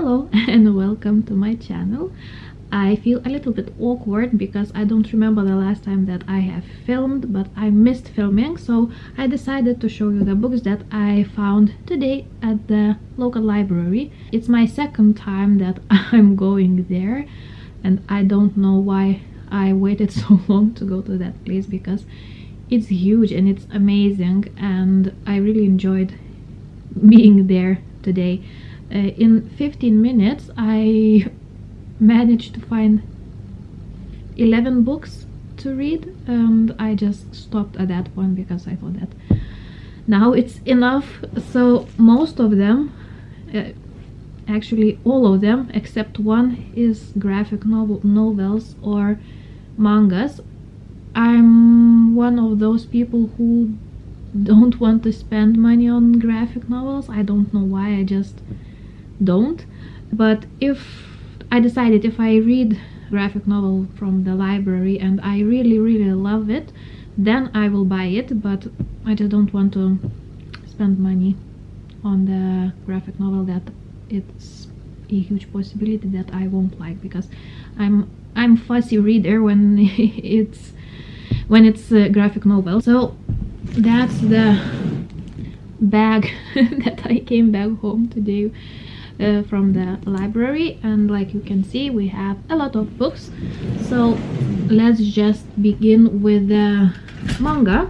Hello and welcome to my channel. I feel a little bit awkward because I don't remember the last time that I have filmed, but I missed filming, so I decided to show you the books that I found today at the local library. It's my second time that I'm going there, and I don't know why I waited so long to go to that place because it's huge and it's amazing, and I really enjoyed being there today. In 15 minutes I managed to find 11 books to read, and I just stopped at that point because I thought that now it's enough. So most of them, actually all of them except one, is graphic novels or mangas. I'm one of those people who don't want to spend money on graphic novels. I don't know why, I just don't. But if I decided, if I read graphic novel from the library and I really love it, then I will buy it. But I just don't want to spend money on the graphic novel that it's a huge possibility that I won't like, because I'm fussy reader when it's a graphic novel. So that's the bag that I came back home today from the library, and like you can see, we have a lot of books. So let's just begin with the manga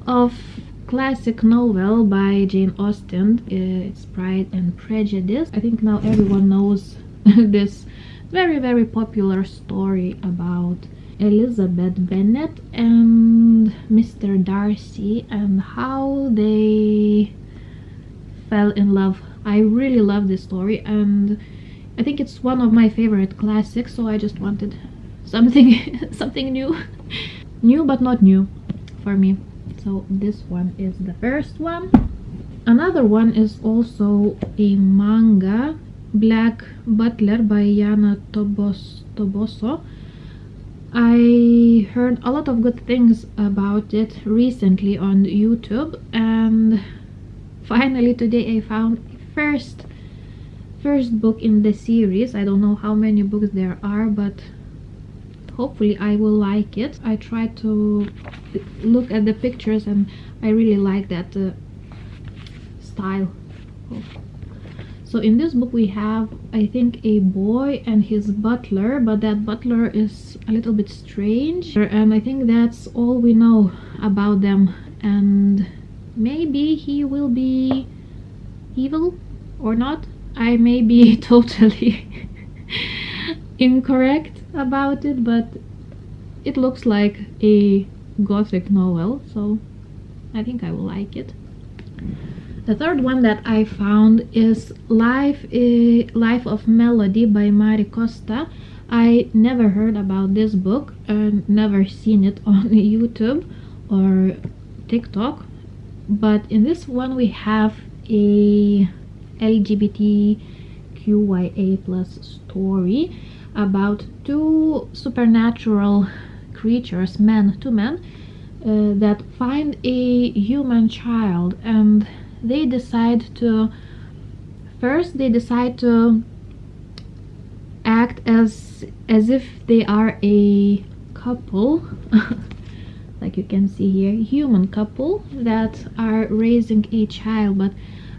of classic novel by Jane Austen. It's Pride and Prejudice. I think now everyone knows this very popular story about Elizabeth Bennet and Mr. Darcy and how they fell in love. I really love this story, and I think it's one of my favorite classics, so I just wanted something new. New but not new for me. So this one is the first one. Another one is also a manga, Black Butler by Yana Toboso. I heard a lot of good things about it recently on YouTube, and finally today I found first book in the series. I don't know how many books there are, but hopefully I will like it. I tried to look at the pictures and I really like that style. So in this book we have, I think, a boy and his butler, but that butler is a little bit strange, and I think that's all we know about them, and maybe he will be evil or not. I may be totally incorrect about it, but it looks like a gothic novel, so I think I will like it. The third one that I found is Life of Melody by Mari Costa. I never heard about this book and never seen it on YouTube or TikTok, but in this one we have a LGBTQIA plus story about two supernatural creatures, two men, that find a human child, and they decide to act as if they are a couple like you can see here, human couple that are raising a child, but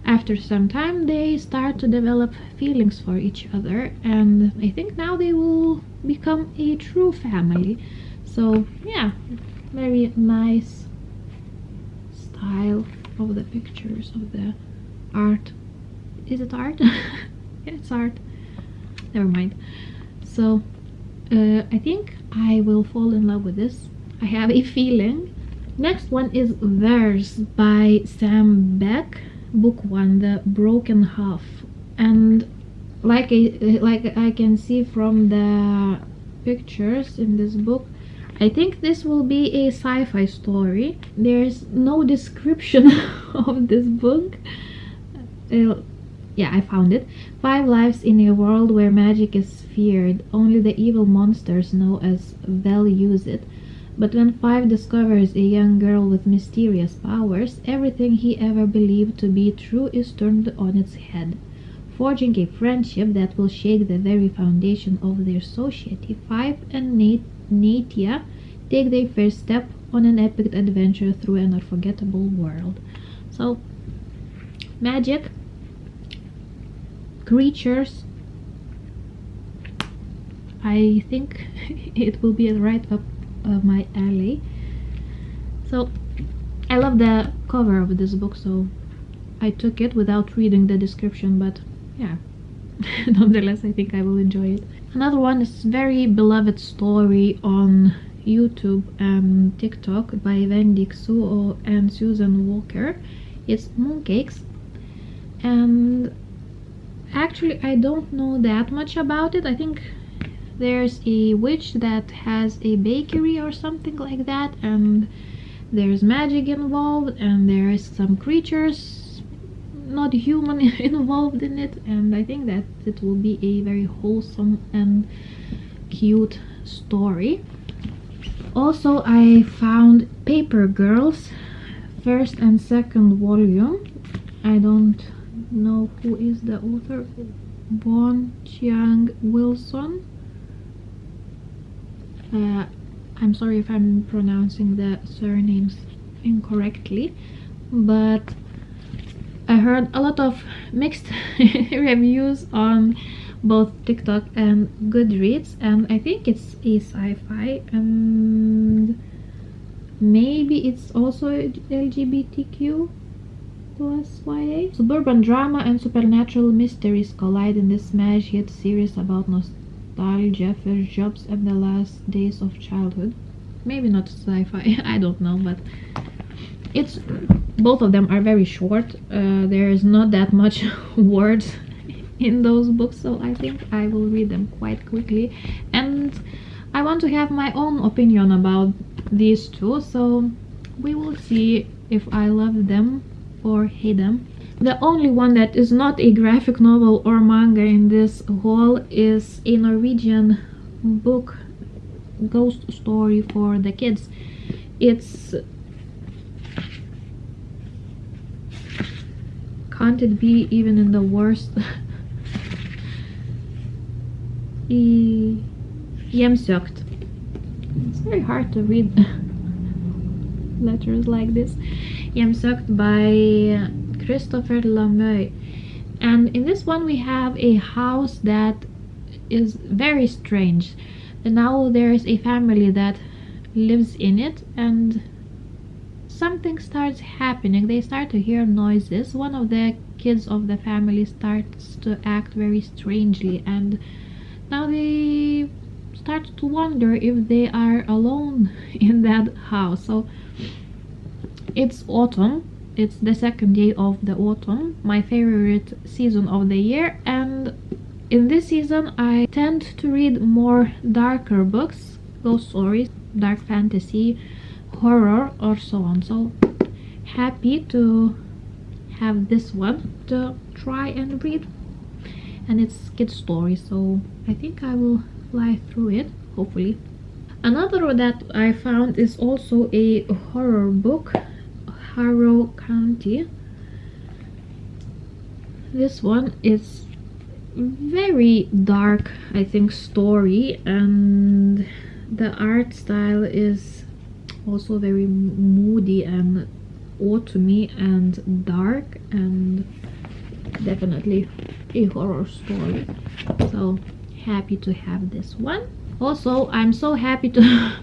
after some time they start to develop feelings for each other, and I think now they will become a true family. So yeah, very nice style of the pictures, of the art. Is it art? Yeah, it's art. Never mind. So I think I will fall in love with this. I have a feeling. Next one is Verse by Sam Beck, book 1, The Broken Half. And like I can see from the pictures in this book, I think this will be a sci-fi story. There's no description of this book. Yeah, I found it. 5 lives in a world where magic is feared. Only the evil monsters know as well use it. But when 5 discovers a young girl with mysterious powers, everything he ever believed to be true is turned on its head. forging a friendship that will shake the very foundation of their society. Five and Natia take their first step on an epic adventure through an unforgettable world. So, magic, creatures, I think it will be right up my alley. So, I love the cover of this book, so I took it without reading the description, but yeah, nonetheless, I think I will enjoy it. Another one is very beloved story on YouTube and TikTok by Wendy Xu and Susan Walker. It's Mooncakes, and actually I don't know that much about it. I think there's a witch that has a bakery or something like that, and there's magic involved, and there's some creatures, not human, involved in it, and I think that it will be a very wholesome and cute story. Also, I found Paper Girls first and second volume. I don't know who is the author. Bon Chiang Wilson. I'm sorry if I'm pronouncing the surnames incorrectly, but I heard a lot of mixed reviews on both TikTok and Goodreads, and I think it's a sci-fi, and maybe it's also LGBTQ plus YA. Suburban drama and supernatural mysteries collide in this smash hit series about nostalgia, first jobs, and the last days of childhood. Maybe not sci-fi, I don't know, but it's both of them are very short. There is not that much words in those books, so I think I will read them quite quickly, and I want to have my own opinion about these two, so we will see if I love them or hate them. The only one that is not a graphic novel or manga in this haul is a Norwegian book, ghost story for the kids. It's can't it be even in the worst Hjemsökt. It's very hard to read letters like this. Hjemsökt by Christopher Lamøy. And in this one we have a house that is very strange. And now there's a family that lives in it, and something starts happening. They start to hear noises. One of the kids of the family starts to act very strangely, and now they start to wonder if they are alone in that house. So it's autumn. It's the second day of the autumn, my favorite season of the year, and in this season I tend to read more darker books, ghost stories, dark fantasy, horror, or so on. So happy to have this one to try and read, and it's kid story, so I think I will fly through it, hopefully. Another that I found is also a horror book, Harrow County. This one is very dark, I think, story, and the art style is also very moody and autumny and dark, and definitely a horror story. So happy to have this one. Also, I'm so happy to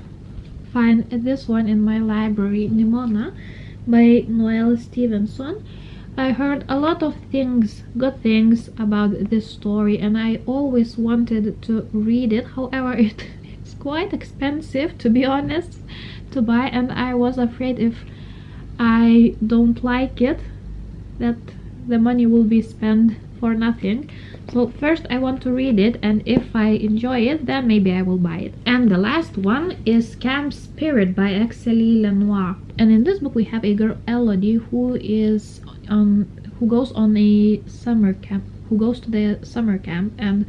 find this one in my library, Nimona by Noelle Stevenson. I heard a lot of things, good things about this story, and I always wanted to read it. However, it's quite expensive, to be honest, to buy, and I was afraid if I don't like it that the money will be spent for nothing. So first I want to read it, and if I enjoy it, then maybe I will buy it. And the last one is Camp Spirit by Axelie Lenoir. And in this book we have a girl, Elodie, who goes on a summer camp, who goes to the summer camp, and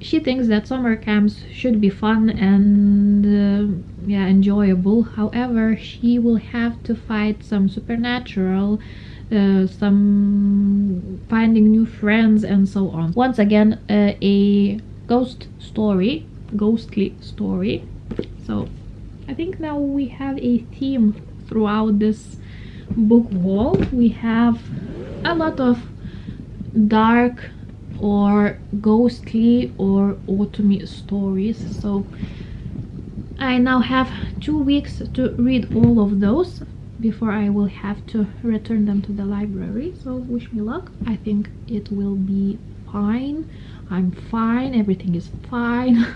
she thinks that summer camps should be fun and yeah, enjoyable. However, she will have to fight some supernatural some finding new friends and so on. Once again, a ghostly story. So I think now we have a theme throughout this book haul. We have a lot of dark or ghostly or autumny stories, so I now have 2 weeks to read all of those before I will have to return them to the library. So wish me luck. I think it will be fine. I'm fine, everything is fine.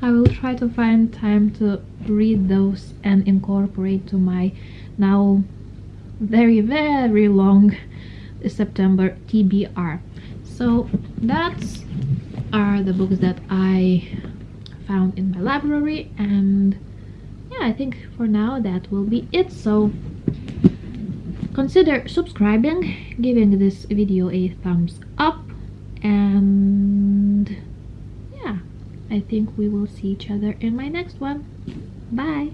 I will try to find time to read those and incorporate to my now very long September TBR. So that's are the books that I found in my library, and yeah, I think for now that will be it. So consider subscribing, giving this video a thumbs up, and yeah, I think we will see each other in my next one. Bye.